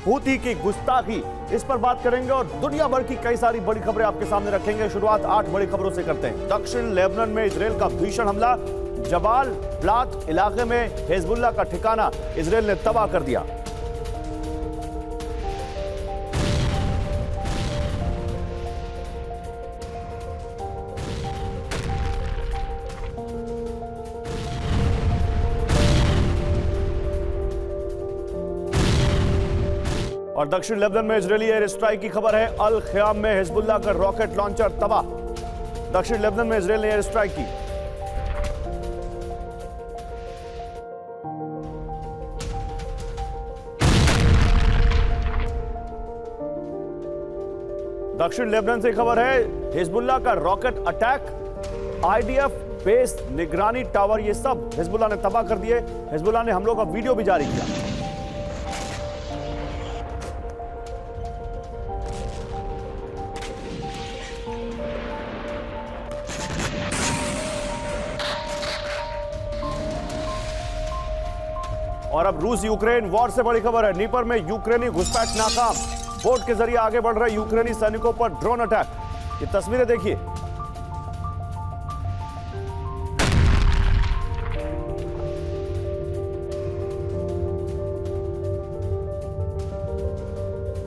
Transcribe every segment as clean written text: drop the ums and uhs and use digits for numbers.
Houthi की गुस्ताखी, इस पर बात करेंगे और दुनिया भर की कई सारी बड़ी खबरें आपके सामने रखेंगे। शुरुआत 8 बड़ी खबरों से करते हैं। दक्षिण लेबनान में इजरायल का भीषण हमला, जबाल ब्लात इलाके में हिजबुल्लाह का ठिकाना इजरायल ने तबाह कर दिया। और दक्षिण लेबनान में इजरायली एयर स्ट्राइक की खबर है। अल ख्याम में हिजबुल्लाह का रॉकेट लॉन्चर तबाह। दक्षिण लेबनान में इजरायल ने एयर स्ट्राइक की। दक्षिण लेबनान से खबर है, हिजबुल्लाह का रॉकेट अटैक, आईडीएफ बेस, निगरानी टावर, ये सब हिजबुल्लाह ने तबाह कर दिए। हिजबुल्लाह ने हमलों का वीडियो भी जारी किया। और अब रूस यूक्रेन वॉर से बड़ी खबर है। नीपर में यूक्रेनी घुसपैठ नाकाम, बोट के जरिए आगे बढ़ रहे यूक्रेनी सैनिकों पर ड्रोन अटैक। ये तस्वीरें देखिए।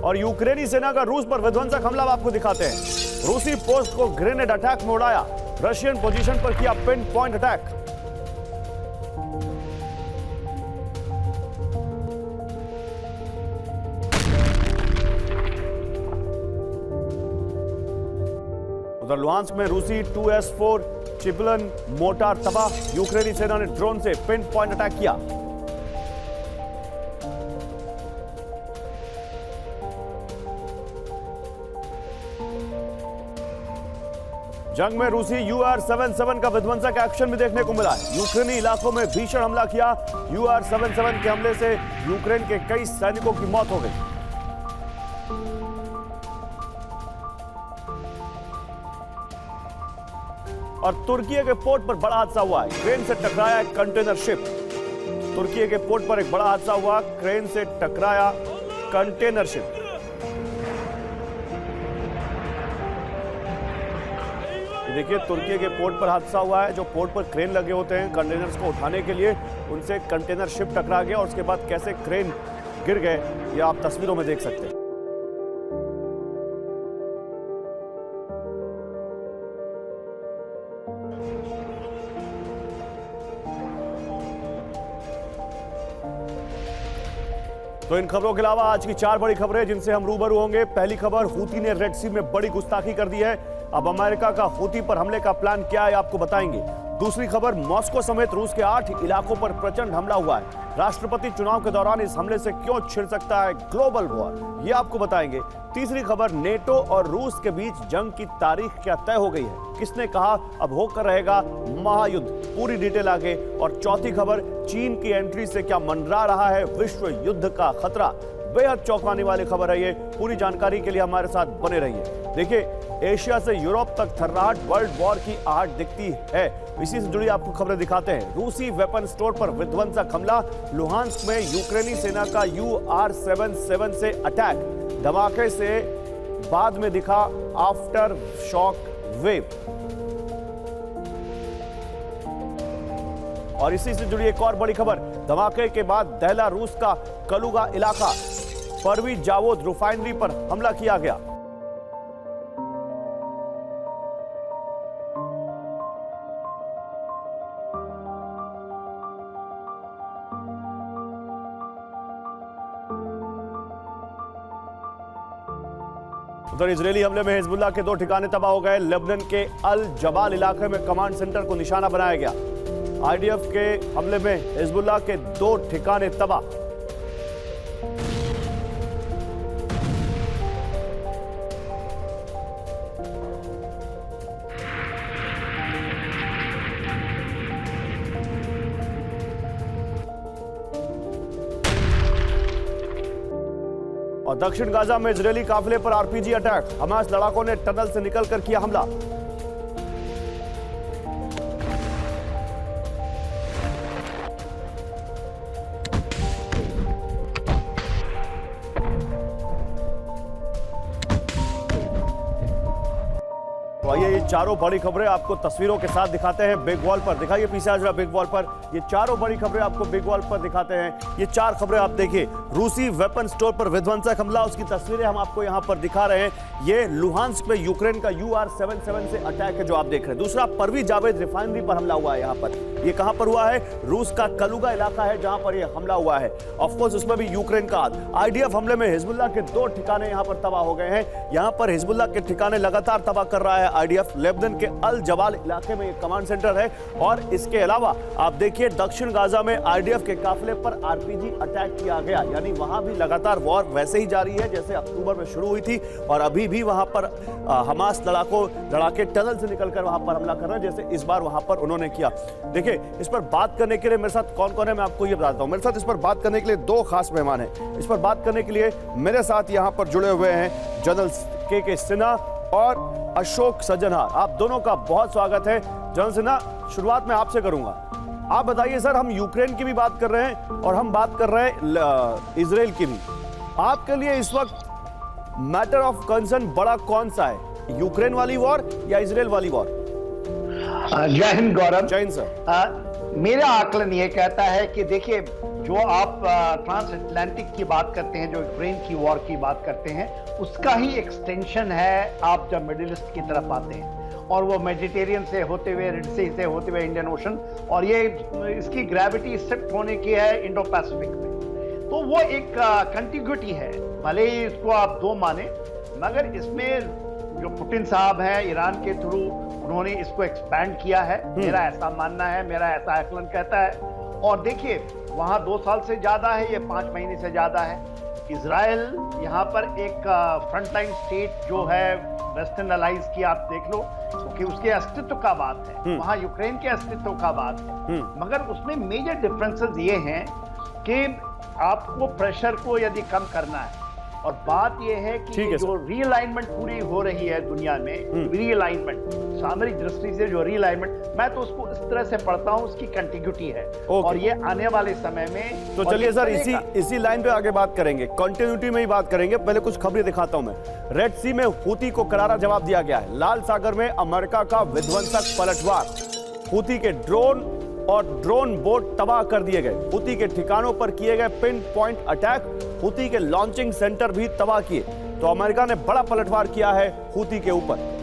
और यूक्रेनी सेना का रूस पर विध्वंसक हमला आपको दिखाते हैं। रूसी पोस्ट को ग्रेनेड अटैक में उड़ाया, रशियन पोजीशन पर किया पिन पॉइंट अटैक। उधर लुहांस्क में रूसी 2S4 चिपलन मोटार तबाह, यूक्रेनी सेना ने ड्रोन से पिन पॉइंट अटैक किया। जंग में रूसी UR-77 का विध्वंसक एक्शन भी देखने को मिला है। यूक्रेनी इलाकों में भीषण हमला किया। UR-77 के हमले से यूक्रेन के कई सैनिकों की मौत हो गई। और तुर्की के पोर्ट पर बड़ा हादसा हुआ है। क्रेन से टकराया एक कंटेनर शिप। तुर्की के पोर्ट पर एक बड़ा हादसा हुआ, क्रेन से टकराया कंटेनर शिप। देखिए, तुर्की के पोर्ट पर हादसा हुआ है। जो पोर्ट पर क्रेन लगे होते हैं कंटेनर्स को उठाने के लिए, उनसे कंटेनर शिप टकरा गया और उसके बाद कैसे क्रेन गिर गए, ये आप तस्वीरों में देख सकते हैं। तो इन खबरों के अलावा आज की 4 बड़ी खबरें जिनसे हम रूबरू होंगे। पहली खबर, हूती ने रेड सी में बड़ी गुस्ताखी कर दी है। अब अमेरिका का हूती पर हमले का प्लान क्या है आपको बताएंगे। दूसरी खबर, मॉस्को समेत रूस के 8 इलाकों पर प्रचंड हमला हुआ है। राष्ट्रपति चुनाव के दौरान इस हमले से क्यों छिड़ सकता है ग्लोबल वॉर, ये आपको बताएंगे। तीसरी खबर, नेटो और रूस के बीच जंग की तारीख क्या तय हो गई है, किसने कहा अब होकर रहेगा महायुद्ध, पूरी डिटेल आगे। और चौथी खबर, चीन की एंट्री से क्या मंडरा रहा है विश्व युद्ध का खतरा। बेहद चौंकाने वाली खबर है ये। पूरी जानकारी के लिए हमारे साथ बने रहिए। देखिए, एशिया से यूरोप तक थर्राहट वर्ल्ड वॉर की आहट दिखती है। इसी से जुड़ी आपको खबरें दिखाते हैं। रूसी वेपन स्टोर पर विध्वंसक हमला, लुहांस्क में यूक्रेनी सेना का UR-77 से अटैक, धमाके से बाद में दिखा आफ्टर शॉक वेव। और इसी से जुड़ी एक और बड़ी खबर, धमाके के बाद दहला रूस का कलुगा इलाका, परवीज जावोद रिफाइनरी पर हमला किया गया। उधर इजरायली हमले में हिजबुल्लाह के 2 ठिकाने तबाह हो गए। लेबनान के अल जबाल इलाके में कमांड सेंटर को निशाना बनाया गया। आईडीएफ के हमले में हिजबुल्लाह के 2 ठिकाने तबाह। और दक्षिण गाजा में इजरायली काफिले पर आरपीजी अटैक, हमास लड़ाकों ने टनल से निकलकर किया हमला। चारों बड़ी खबरें आपको तस्वीरों के साथ दिखाते हैं बिग वॉल पर। दिखाइए पीछे आ जरा बिग वॉल पर, ये चारों बड़ी खबरें आपको बिग वॉल पर दिखाते हैं। ये 4 खबरें आप देखिए। रूसी वेपन स्टोर पर विध्वंसक हमला, उसकी तस्वीरें हम आपको यहां पर दिखा रहे हैं। ये लुहांस्क पे यूक्रेन का UR-77 से अटैक है जो आप देख रहे हैं। दूसरा, परवी जावेद रिफाइनरी पर हमला हुआ है। यहां पर ये कहां पर हुआ है? रूस का कलुगा इलाका है जहां पर ये हमला हुआ है। ऑफ कोर्स उसमें भी यूक्रेन का हाथ। आईडीएफ हमले में हिजबुल्लाह के 2 ठिकाने यहां पर तबाह हो गए हैं। यहां पर हिजबुल्लाह के ठिकाने लगातार तबाह कर रहा है आईडीएफ। लेबनान के अल जवाल इलाके में एक कमांड सेंटर है। और इसके अलावा आप देखिए दक्षिण गाजा में आईडीएफ के काफिले पर आरपीजी अटैक किया गया, यानी वहां भी लगातार वॉर वैसे ही जारी है जैसे अक्टूबर में शुरू हुई थी। और अभी भी वहां पर हमास लड़ाके टनल से निकलकर वहां पर हमला कर रहे हैं जैसे इस बार वहां पर उन्होंने किया। देखिए इस पर बात करने के लिए मेरे साथ कौन कौन है मैं आपको ये बताता हूं। मेरे साथ इस पर बात करने के लिए 2 खास मेहमान हैं। इस पर बात करने के लिए मेरे साथ यहां पर जुड़े हुए हैं जनरल के सिन्हा और अशोक सज्जनहार। आप दोनों का बहुत स्वागत है। जनरल सिन्हा, शुरुआत में आपसे करूंगा। आप बताइए सर, हम यूक्रेन की भी बात कर रहे हैं और हम बात कर रहे हैं इजराइल की भी। आपके लिए इस वक्त मैटर ऑफ कंसर्न बड़ा कौन सा है, यूक्रेन वाली वॉर या इजराइल वाली वॉर? जय हिंद गौरव। जय हिंद सर। मेरा आकलन ये कहता है कि देखिए, जो आप ट्रांस अटलांटिक की बात करते हैं, जो यूक्रेन की वॉर की बात करते हैं, उसका ही एक्सटेंशन है आप जब मिडिल ईस्ट की तरफ आते हैं और वो मेडिटेरियन से होते हुए, रेड सी से होते हुए इंडियन ओशन, और ये इसकी ग्रेविटी शिफ्ट होने की है इंडो पैसिफिक में। तो वो एक कंटिन्यूटी है, भले ही इसको आप 2 माने, मगर इसमें जो पुतिन साहब हैं ईरान के थ्रू उन्होंने इसको एक्सपैंड किया है। मेरा ऐसा मानना है, मेरा ऐसा आकलन कहता है। और देखिए वहां 2 साल से ज्यादा है, ये 5 महीने से ज्यादा है। इजराइल यहाँ पर एक फ्रंटलाइन स्टेट जो है वेस्टर्न अलाइज की आप देख लो, क्योंकि उसके अस्तित्व का बात है, वहां यूक्रेन के अस्तित्व का बात है। मगर उसमें मेजर डिफरेंसेस ये हैं कि आपको प्रेशर को यदि कम करना है, और बात यह है कि जो रीअलाइनमेंट पूरी हो रही है दुनिया में, रीअलाइनमेंट सामरिक दृष्टि से जो रीअलाइनमेंट, मैं तो उसको इस तरह से पढ़ता हूं, उसकी कंटिन्यूटी है। और ये आने वाले समय में, तो चलिए सर इसी लाइन पे आगे बात करेंगे, कंटिन्यूटी में ही बात करेंगे। पहले कुछ खबरें दिखाता हूं मैं। रेड सी में हूती को करारा जवाब दिया गया है। लाल सागर में अमेरिका का विध्वंसक पलटवार, हूती के ड्रोन बोट तबाह कर दिए गए। हूती के ठिकानों पर किए गए पिन पॉइंट अटैक, हूती के लॉन्चिंग सेंटर भी तबाह किए। तो अमेरिका ने बड़ा पलटवार किया है हूती के ऊपर।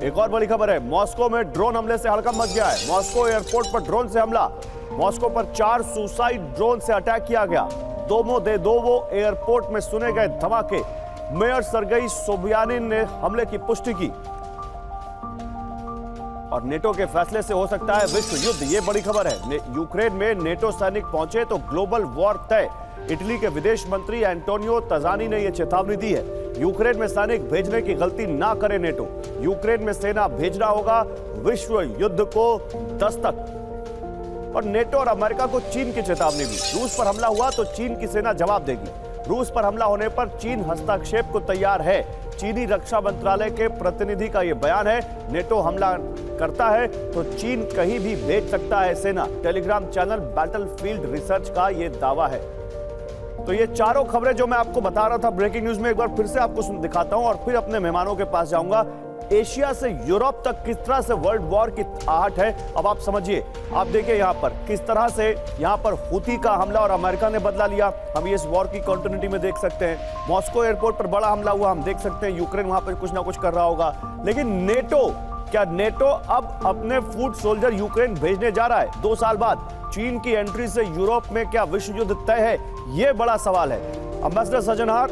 एक और बड़ी खबर है, मॉस्को में ड्रोन हमले से हड़कंप मच गया है। मॉस्को एयरपोर्ट पर ड्रोन से हमला। मॉस्को पर 4 सुसाइड ड्रोन से अटैक किया गया। दोमोदेदोवो एयरपोर्ट में सुने गए धमाके। मेयर सर्गेई सोबियानिन ने हमले की पुष्टि की। और नेटो के फैसले से हो सकता है विश्व युद्ध, ये बड़ी खबर है। यूक्रेन में नेटो सैनिक पहुंचे तो ग्लोबल वॉर तय। इटली के विदेश मंत्री एंटोनियो तजानी ने यह चेतावनी दी है। यूक्रेन में सैनिक भेजने की गलती ना करे नेटो। यूक्रेन में सेना भेजना होगा विश्व युद्ध को दस्तक। और नेटो और अमेरिका को चीन की चेतावनी दी। रूस पर हमला हुआ तो चीन की सेना जवाब देगी। रूस पर हमला होने पर चीन हस्तक्षेप को तैयार है। चीनी रक्षा मंत्रालय के प्रतिनिधि का यह बयान है। नेटो हमला करता है तो चीन कहीं भी भेज सकता है सेना। टेलीग्राम चैनल बैटलफील्ड रिसर्च का यह दावा है। तो ये चारों खबरें जो मैं आपको बता रहा था ब्रेकिंग न्यूज में, एक बार फिर से आपको दिखाता हूं और फिर अपने मेहमानों के पास जाऊंगा। एशिया से यूरोप तक किस तरह से वर्ल्ड वॉर की आहट है, अब आप समझिए। आप देखिए यहां पर किस तरह से यहां पर हूती का हमला और अमेरिका ने बदला लिया। हम ये इस वॉर की कंटिन्यूटी में देख सकते हैं। मॉस्को एयरपोर्ट पर बड़ा हमला हुआ, हम देख सकते हैं यूक्रेन वहां पर कुछ ना कुछ कर रहा होगा। लेकिन नेटो, क्या नेटो अब अपने फुट सोल्जर यूक्रेन भेजने जा रहा है 2 साल बाद? चीन की एंट्री से यूरोप में क्या विश्व युद्ध तय है? यह बड़ा सवाल है। एम्बेसडर सज्जनहार,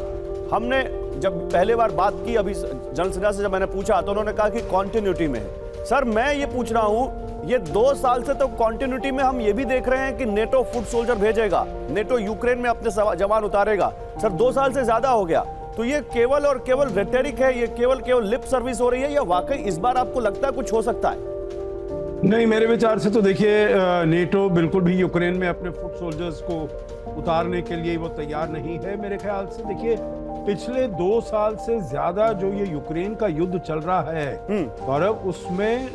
हमने जब पहले बार बात की अभी जनरल सिन्हा से, जब मैंने पूछा तो उन्होंने कहा कि कॉन्टिन्यूटी में है। सर मैं ये पूछ रहा हूं, ये 2 साल से तो कॉन्टिन्यूटी में हम ये भी देख रहे हैं कि नेटो फुट सोल्जर भेजेगा, नेटो यूक्रेन में अपने जवान उतारेगा। सर 2 साल से ज्यादा हो गया, तो ये केवल और केवल रेटोरिक है, ये केवल लिप सर्विस हो रही है, या वाकई इस बार आपको लगता है कुछ हो सकता है? नहीं, मेरे विचार से तो देखिए नेटो बिल्कुल भी यूक्रेन में अपने फुट सोल्जर्स को उतारने के लिए वो तैयार नहीं है। मेरे ख्याल से देखिए पिछले 2 साल से ज्यादा जो ये यूक्रेन का युद्ध चल रहा है गौरव, उसमें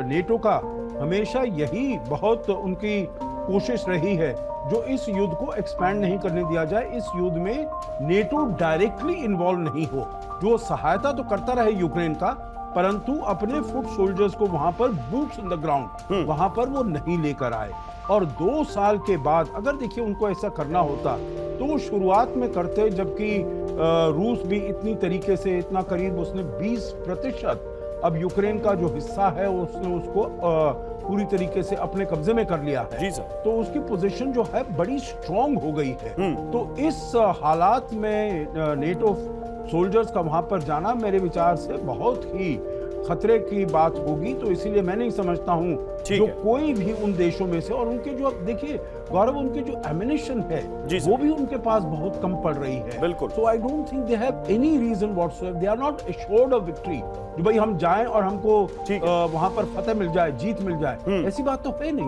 नेटो का हमेशा यही बहुत उनकी कोशिश रही है जो इस युद्ध को एक्सपैंड नहीं करने दिया जाए, इस युद्ध में नेटो डायरेक्टली इन्वॉल्व नहीं हो। जो सहायता तो करता रहे यूक्रेन का, परंतु अपने फुट सोल्जर्स को वहां पर बूट्स इन द ग्राउंड वहां पर वो नहीं लेकर आए। और 2 साल के बाद अगर देखिए उनको ऐसा करना होता तो वो शुरुआत में करते, जबकि रूस भी इतनी तरीके से इतना करीब उसने 20% अब यूक्रेन का जो हिस्सा है उसने उसको पूरी तरीके से अपने कब्जे में कर लिया है। जी सर। तो उसकी पोजीशन जो है बड़ी स्ट्रांग हो गई है। तो इस हालात में नेटो सोल्जर्स का वहां पर जाना मेरे विचार से बहुत ही खतरे की बात होगी। तो इसीलिए मैं नहीं समझता हूं जो कोई भी उन देशों में से, और उनके जो अब देखिए गौरव, उनके जो एमिनेशन है वो भी उनके पास बहुत कम पड़ रही है। बिल्कुल। So I don't think they have any reason whatsoever, they are not assured of victory, जो भाई हम जाएं और हमको वहां पर फतेह मिल जाए, जीत मिल जाए, ऐसी बात तो है नहीं।